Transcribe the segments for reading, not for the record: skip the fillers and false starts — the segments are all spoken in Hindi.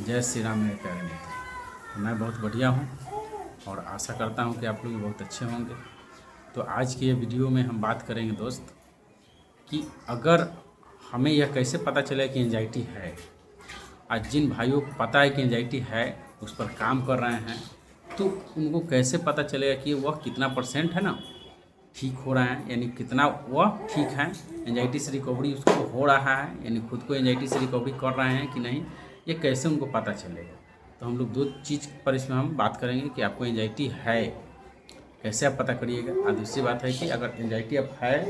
जय श्री राम मेरे प्यारे मित्र। मैं बहुत बढ़िया हूँ और आशा करता हूँ कि आप लोग बहुत अच्छे होंगे। तो आज की ये वीडियो में हम बात करेंगे दोस्त कि अगर हमें यह कैसे पता चले कि एंजाइटी है। आज जिन भाइयों को पता है कि एंजाइटी है, उस पर काम कर रहे हैं, तो उनको कैसे पता चलेगा कि वह कितना % है ना ठीक हो रहा है, यानी कितना वह ठीक है, एंजाइटी से रिकवरी उसको हो रहा है, यानी खुद को एंजाइटी से रिकवरी कर रहे हैं कि नहीं, ये कैसे उनको पता चलेगा। तो हम लोग 2 चीज़ पर इसमें हम बात करेंगे कि आपको एंजाइटी है, कैसे आप पता करिएगा। और दूसरी बात है कि अगर एंजाइटी आप है,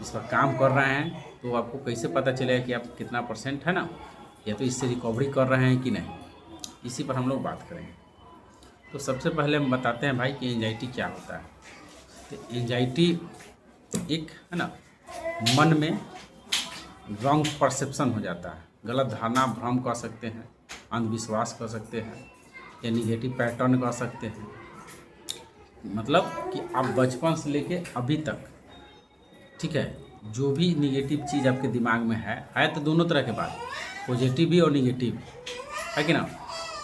इस पर काम कर रहे हैं, तो आपको कैसे पता चलेगा कि आप कितना % है ना, या तो इससे रिकवरी कर रहे हैं कि नहीं, इसी पर हम लोग बात करेंगे। तो सबसे पहले हम बताते हैं भाई कि एंजाइटी क्या होता है। तो एंजाइटी एक है ना, मन में रॉन्ग परसेप्शन हो जाता है, गलत धारणा, भ्रम कह सकते हैं, अंधविश्वास कह सकते हैं, या निगेटिव पैटर्न कह सकते हैं। मतलब कि आप बचपन से लेके अभी तक, ठीक है, जो भी निगेटिव चीज़ आपके दिमाग में है तो दोनों तरह के बात, पॉजिटिव भी और निगेटिव, है कि ना,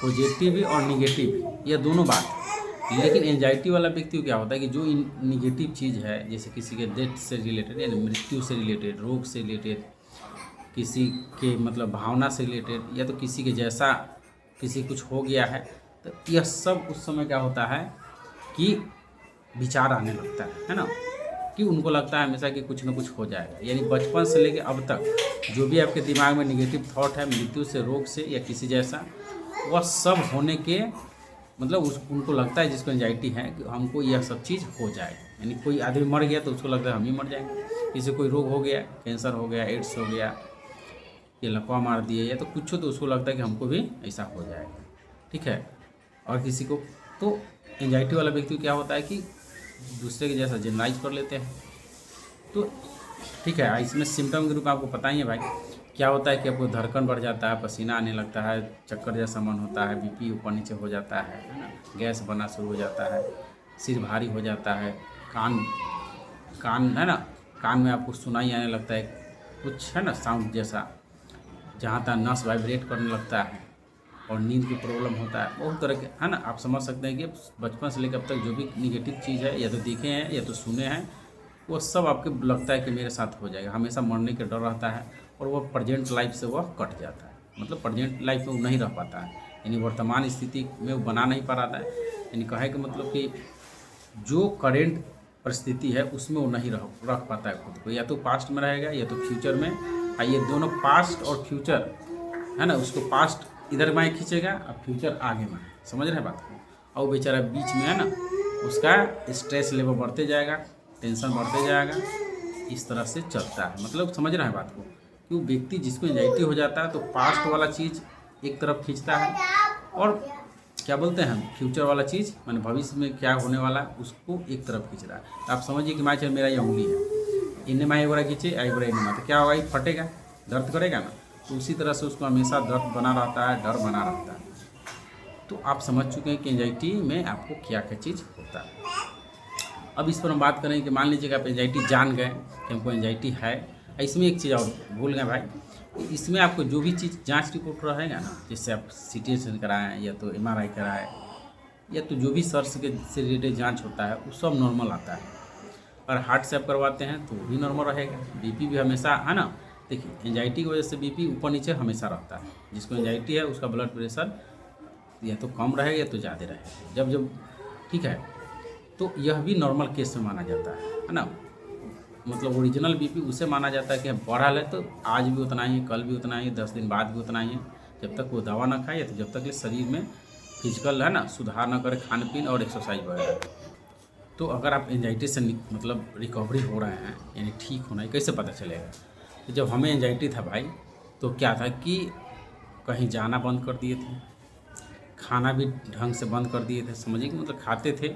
पॉजिटिव भी और निगेटिव, ये दोनों बात। लेकिन एंजाइटी वाला व्यक्ति को क्या होता है कि जो निगेटिव चीज़ है, जैसे किसी के डेथ से रिलेटेड, यानी मृत्यु से रिलेटेड, रोग से रिलेटेड, किसी के मतलब भावना से रिलेटेड, या तो किसी के जैसा किसी कुछ हो गया है, तो यह सब उस समय क्या होता है कि विचार आने लगता है ना, कि उनको लगता है हमेशा कि कुछ ना कुछ हो जाएगा। यानी बचपन से लेकर अब तक जो भी आपके दिमाग में निगेटिव थॉट है, मृत्यु से, रोग से या किसी जैसा, वह सब होने के मतलब उनको लगता है, जिसको एंजाइटी है, कि हमको यह सब चीज़ हो जाए। यानी कोई आदमी मर गया तो उसको लगता है हम ही मर जाएंगे, किसी कोई रोग हो गया, कैंसर हो गया, एड्स हो गया, ये लकवा मार दिए, या तो कुछ हो, तो उसको लगता है कि हमको भी ऐसा हो जाएगा, ठीक है। और किसी को तो एंजाइटी वाला व्यक्ति क्या होता है कि दूसरे के जैसा जनरलाइज कर लेते हैं। तो ठीक है, इसमें सिम्टम के रूप में आपको पता ही है भाई क्या होता है कि आपको धड़कन बढ़ जाता है, पसीना आने लगता है, चक्कर जैसा मन होता है, बीपी ऊपर नीचे हो जाता है ना, गैस बनना शुरू हो जाता है, सिर भारी हो जाता है, कान कान है ना, कान में आपको सुनाई आने लगता है कुछ, है ना, साउंड जैसा, जहाँ तक नस वाइब्रेट करने लगता है, और नींद की प्रॉब्लम होता है, बहुत तरह के, है ना। आप समझ सकते हैं कि बचपन से लेकर अब तक जो भी निगेटिव चीज़ है, या तो देखे हैं या तो सुने हैं, वो सब आपके लगता है कि मेरे साथ हो जाएगा। हमेशा मरने का डर रहता है, और वह प्रेजेंट लाइफ से वह कट जाता है, मतलब प्रेजेंट लाइफ में वो नहीं रह पाता है, यानी वर्तमान स्थिति में वो बना नहीं पा रहा है। यानी कहे कि मतलब कि जो करेंट परिस्थिति है उसमें वो नहीं रख पाता है खुद को, या तो पास्ट में रहेगा या तो फ्यूचर में। ये दोनों पास्ट और फ्यूचर, है ना, उसको पास्ट इधर में खींचेगा और फ्यूचर आगे में, समझ रहे हैं बात को। और वो बेचारा बीच में है ना, उसका स्ट्रेस लेवल बढ़ते जाएगा, टेंशन बढ़ते जाएगा, इस तरह से चलता है। मतलब समझ रहे हैं बात को, कि वो व्यक्ति जिसको एंजाइटी हो जाता है तो पास्ट वाला चीज़ एक तरफ खींचता है, और क्या बोलते हैं फ्यूचर वाला चीज़, मैंने भविष्य में क्या होने वाला उसको एक तरफ खींच रहा है। तो आप समझिए कि मान चलिए मेरा ये उंगली है, इन्हें मैं एक बार खींचे, एक बार इन्हें, तो क्या होगा, ये फटेगा, दर्द करेगा ना। तो उसी तरह से उसको हमेशा दर्द बना रहता है, डर बना रहता है। तो आप समझ चुके हैं कि एंजाइटी में आपको क्या क्या चीज़ होता है। अब इस पर हम बात करें कि मान लीजिए कि आप एंजाइटी जान गए कि हमको एंजाइटी है। इसमें एक चीज़ और भूल गए भाई, इसमें आपको जो भी चीज़ जांच रिपोर्ट रहेगा ना, जैसे आप CT स्कैन कराएं या तो MRI कराएं, या तो जो भी सर्च से रिलेटेड जांच होता है वो सब नॉर्मल आता है। और हार्ट से आप करवाते हैं तो वो भी नॉर्मल रहेगा। BP भी हमेशा, है ना, देखिए एंजाइटी की वजह से BP ऊपर नीचे हमेशा रहता है। जिसको एंजाइटी है उसका ब्लड प्रेशर या तो कम रहेगा या तो ज़्यादा रहेगा, जब जब, ठीक है। तो यह भी नॉर्मल केस में माना जाता है ना, मतलब ओरिजिनल BP उसे माना जाता है कि बढ़ा है तो आज भी उतना ही, कल भी उतना ही, 10 दिन बाद भी उतना ही, जब तक वो दवा ना खाए, या तो जब तक शरीर में फिजिकल, है ना, सुधार ना करे, खान पीन और एक्सरसाइज वगैरह। तो अगर आप एंजाइटी से मतलब रिकवरी हो रहे हैं, यानी ठीक होना है, कैसे पता चलेगा। तो जब हमें एंजाइटी था भाई, तो क्या था कि कहीं जाना बंद कर दिए थे, खाना भी ढंग से बंद कर दिए थे, समझिए कि मतलब खाते थे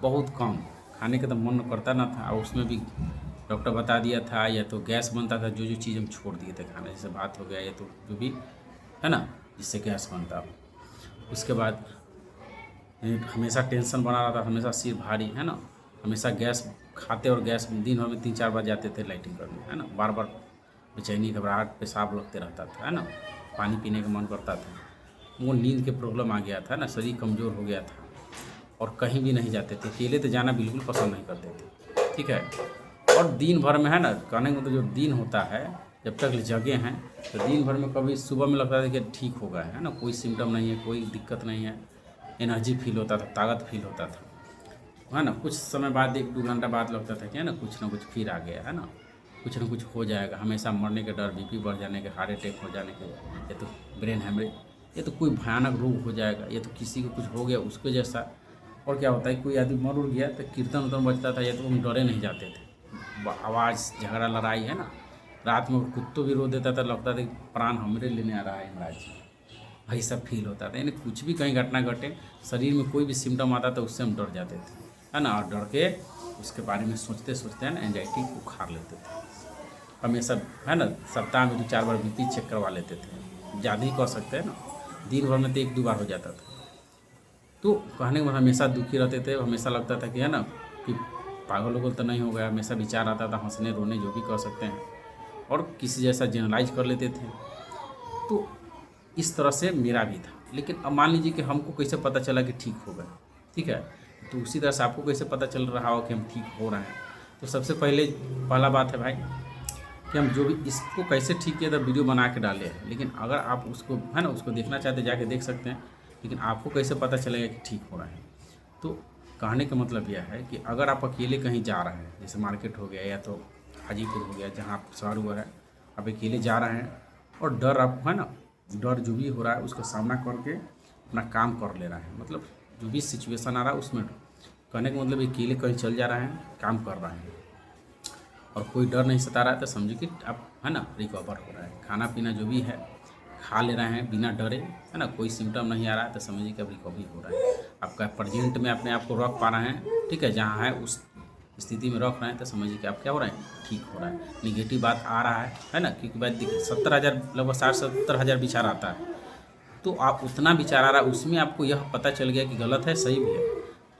बहुत कम, खाने का तो मन करता ना था, और उसमें भी डॉक्टर बता दिया था, या तो गैस बनता था, जो जो चीज़ हम छोड़ दिए थे खाना, जैसे भात हो गया, या तो जो भी, है ना, जिससे गैस बनता हो। उसके बाद हमेशा टेंशन बना रहता था, हमेशा सिर भारी, है ना, हमेशा गैस खाते, और गैस दिन भर में 3-4 बार जाते थे लाइटिंग करने, है ना, बार बार बेचैनी, घबराहट, पेशाब लगते रहता था, है ना, पानी पीने का मन करता था। वो नींद के प्रॉब्लम आ गया था ना, शरीर कमज़ोर हो गया था और कहीं भी नहीं जाते थे, अकेले तो जाना बिल्कुल पसंद नहीं करते थे, ठीक है। और दिन भर में है ना, कहने का मतलब जो दिन होता है जब तक जगे हैं तो दिन भर में कभी सुबह में लगता था कि ठीक हो गया है ना, कोई सिम्टम नहीं है, कोई दिक्कत नहीं है, एनर्जी फील होता था, ताकत फील होता था, है ना। कुछ समय बाद 1-2 घंटा बाद लगता था कि है ना कुछ ना कुछ फिर आ गया है ना, कुछ ना कुछ हो जाएगा, हमेशा मरने के डर, बीपी बढ़ जाने के, हार्ट अटैक हो जाने के, या तो ब्रेन हेमरेज, ये तो कोई भयानक रोग हो जाएगा, ये तो किसी को कुछ हो गया उसके जैसा। और क्या होता है, कोई आदमी मर उड़ गया तो कीर्तन उर्तन बजता था, या तो हम डरे नहीं जाते थे, आवाज़ झगड़ा लड़ाई है ना, रात में कुत्तों भी रो देता था, लगता था कि प्राण हमरे लेने आ रहा है महाराज जी, वही सब फील होता था। यानी कुछ भी कहीं घटना घटे, शरीर में कोई भी सिम्टम आता था उससे हम डर जाते थे, है ना, और डर के उसके बारे में सोचते सोचते है ना एंजाइटी उखाड़ लेते थे। हमेशा है ना सप्ताह में 2-4 बार बीपी चेक करवा लेते थे, ज़्यादा ही कह सकते हैं ना, दिन भर में तो 1-2 बार हो जाता था। तो कहने में हमेशा दुखी रहते थे, हमेशा लगता था कि है ना कि पागल लोगों तो नहीं हो गया, हमेशा विचार आता था, हंसने रोने जो भी कह सकते हैं, और किसी जैसा जनरलाइज कर लेते थे। तो इस तरह से मेरा भी था। लेकिन अब मान लीजिए कि हमको कैसे पता चला कि ठीक हो गया, ठीक है, तो उसी तरह से आपको कैसे पता चल रहा हो कि हम ठीक हो रहे हैं। तो सबसे पहला बात है भाई कि हम जो भी इसको कैसे ठीक किया था वीडियो बना के डाले हैं, लेकिन अगर आप उसको है ना उसको देखना चाहते जाके देख सकते हैं, लेकिन आपको कैसे पता चलेगा कि ठीक हो रहा है। तो कहने का मतलब यह है कि अगर आप अकेले कहीं जा रहे हैं, जैसे मार्केट हो गया या तो हाजीपुर हो गया, जहाँ आप शहर हुआ है, आप अकेले जा रहे हैं और डर आपको है ना, डर जो भी हो रहा है उसका सामना करके अपना काम कर ले रहे हैं, मतलब जो भी सिचुएशन आ रहा है उसमें, कहने का मतलब अकेले कहीं चल जा रहे हैं, काम कर रहे हैं और कोई डर नहीं सता रहा है, तो समझिए कि आप है ना रिकवर हो रहा है, खाना पीना जो भी है खा ले रहे हैं बिना डरे, है ना, कोई सिम्टम नहीं आ रहा है, तो समझिए कि अब रिकवरी हो रहा है। आपका प्रेजेंट में अपने आप को रख पा रहे हैं, ठीक है, जहाँ है उस स्थिति में रख रहे हैं, तो समझिए कि आप क्या हो रहे हैं, ठीक हो रहा है। निगेटिव बात आ रहा है ना, क्योंकि बात देखिए 70,000 लगभग 60-70,000 विचार आता है, तो आप उतना विचार आ रहा है उसमें आपको यह पता चल गया कि गलत है सही भी है,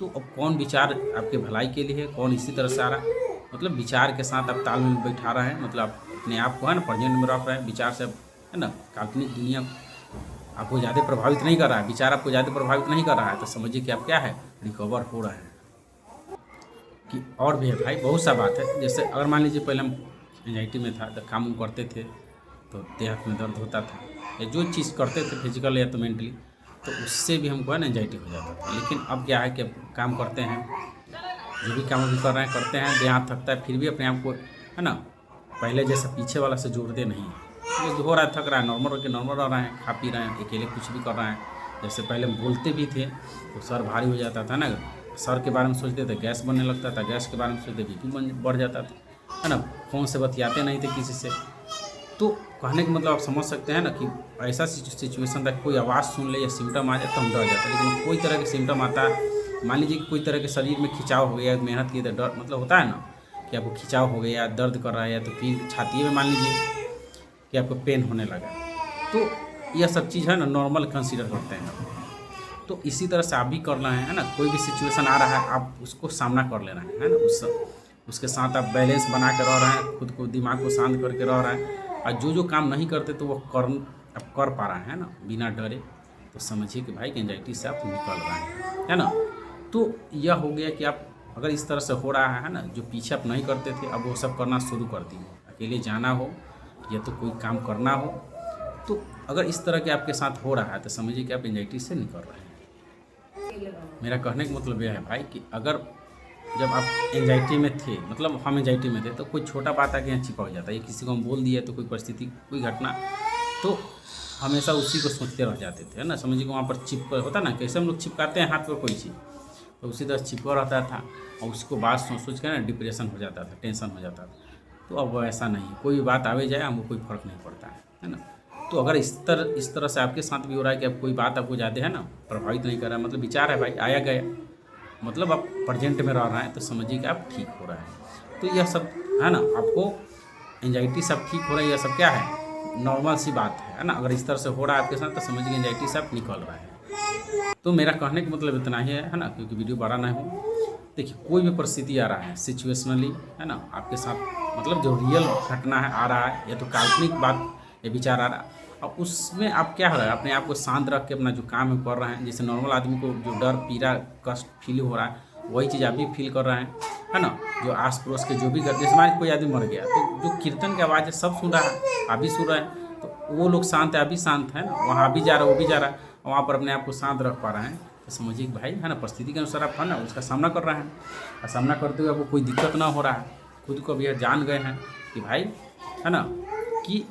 तो अब कौन विचार आपके भलाई के लिए है, कौन इसी तरह से आ रहा है, मतलब विचार के साथ आप तालमेल बैठा रहे हैं, मतलब आप अपने आप को है ना प्रेजेंट में रख रहे हैं, विचार से है ना काल्पनिक दुनिया आपको ज़्यादा प्रभावित नहीं कर रहा है, विचार आपको ज़्यादा प्रभावित नहीं कर रहा है, तो समझिए कि आप क्या है रिकवर हो रहे हैं। कि और भी है भाई बहुत सा बात है, जैसे अगर मान लीजिए पहले हम एंजाइटी में था तो काम करते थे तो देह में दर्द होता था, या जो चीज़ करते थे फिजिकल या तो मेंटली, तो उससे भी हमको है ना एंजाइटी हो जाता था। लेकिन अब क्या है कि अब काम करते हैं, जो भी काम अभी कर रहे हैं करते हैं, देह हाथ थकता है, फिर भी अपने आप को है ना पहले जैसा पीछे वाला से जोड़ते नहीं हैं, जो हो रहा है थक रहा है, नॉर्मल रह रहे हैं, खा पी रहे हैं, अकेले कुछ भी कर रहे हैं। जैसे पहले हम बोलते भी थे तो सर भारी हो जाता था ना, सर के बारे में सोचते थे गैस बनने लगता था, गैस के बारे में सोचते बीपी बढ़ जाता था, है ना, फ़ोन से बतियाते नहीं थे किसी से। तो कहने का मतलब आप समझ सकते हैं ना कि ऐसा सिचुएशन था, कोई आवाज़ सुन ले या सिम्टम आ जाए तो हम डर जाते, लेकिन कोई तरह के सिम्टम आता है, मान लीजिए कि कोई तरह के शरीर में खिंचाव हो गया, मेहनत की तो डर मतलब होता है ना कि आपको खिंचाव हो गया, दर्द कर रहा है, या तो फिर छाती में मान लीजिए कि आपको पेन होने लगा, तो यह सब चीज़ है ना नॉर्मल कंसीडर करते हैं। तो इसी तरह से आप भी करना है ना, कोई भी सिचुएशन आ रहा है आप उसको सामना कर लेना है ना, उसके साथ आप बैलेंस बना कर रह रहे हैं, खुद को दिमाग को शांत करके रह रहे हैं, और जो काम नहीं करते तो वो आप कर पा रहे हैं ना बिना डरे, तो समझिए कि भाई एंजाइटी से आप निकल रहे हैं, है ना। तो यह हो गया कि आप अगर इस तरह से हो रहा है ना, जो पीछे आप नहीं करते थे अब वो सब करना शुरू कर दिए, अकेले जाना हो या तो कोई काम करना हो, तो अगर इस तरह के आपके साथ हो रहा है तो समझिए कि आप एंजाइटी से निकल रहे हैं। मेरा कहने का मतलब यह है भाई कि अगर जब आप एंजाइटी में थे, मतलब हम एंजाइटी में थे, तो कोई छोटा बात आके यहाँ चिपक जाता है, किसी को हम बोल दिए तो कोई परिस्थिति कोई घटना, तो हमेशा उसी को सोचते रह जाते थे, है ना, समझिए कि वहाँ पर चिपक होता ना, कैसे हम लोग चिपकाते हैं हाथ पर कोई चीज़, तो उसी तरह चिपका रहता था और उसको बात सोच कर ना डिप्रेशन हो जाता था, टेंशन हो जाता था। तो अब ऐसा नहीं, कोई भी बात आवे जाए हमको कोई फ़र्क नहीं पड़ता है ना। तो अगर इस तरह से आपके साथ भी हो रहा है कि अब कोई बात आपको ज़्यादा है ना प्रभावित नहीं कर रहा है, मतलब विचार है भाई आया गया, मतलब आप प्रेजेंट में रह रहे हैं, तो समझिए कि आप ठीक हो रहा है। तो यह सब है ना, आपको एंजाइटी सब ठीक हो रहा है, यह सब क्या है नॉर्मल सी बात है ना। अगर इस तरह से हो रहा है आपके साथ तो समझिए एंजाइटी सब निकल रहा है। तो मेरा कहने का मतलब इतना ही है ना, क्योंकि वीडियो बड़ा ना हो। देखिए कोई भी परिस्थिति आ रहा है सिचुएशनली, है ना, आपके साथ मतलब जो रियल घटना है आ रहा है, या तो काल्पनिक बात या विचार आ रहा है, और उसमें आप क्या हो रहा है, अपने आप को शांत रख के अपना जो काम है कर रहे हैं। जैसे नॉर्मल आदमी को जो डर, पीड़ा, कष्ट फील हो रहा है, वही चीज़ आप भी फील कर रहे हैं, है ना। जो आस पड़ोस के जो भी करते, जैसे मान कोई आदमी मर गया तो जो कीर्तन की आवाज़ है सब सुन रहा है, आप भी सुन रहे हैं, तो वो लोग शांत है, आप भी शांत है ना, वहाँ भी जा रहा है, वो भी जा रहा है, वहाँ पर अपने आप को शांत रख पा रहे हैं, तो समझिए कि भाई है ना, परिस्थिति के अनुसार आप है ना उसका सामना कर रहे हैं, और सामना करते हुए आपको कोई दिक्कत ना हो रहा है, खुद को भी यह जान गए हैं कि भाई है ना कि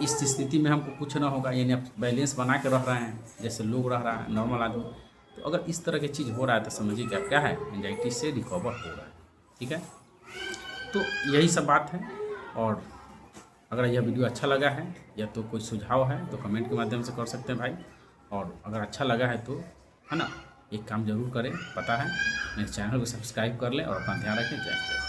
इस स्थिति में हमको कुछ ना होगा, यानी आप बैलेंस बना के रह रहे हैं जैसे लोग रह रहा है नॉर्मल आदमी। तो अगर इस तरह की चीज़ हो रहा है तो समझिए कि आप क्या है, एंजाइटी से रिकवर हो रहा है। ठीक है, तो यही सब बात है। और अगर यह वीडियो अच्छा लगा है या तो कोई सुझाव है तो कमेंट के माध्यम से कर सकते हैं भाई। और अगर अच्छा लगा है तो है ना एक काम ज़रूर करें, पता है, मेरे चैनल को सब्सक्राइब कर लें और अपना ध्यान रखें। जय हिंद।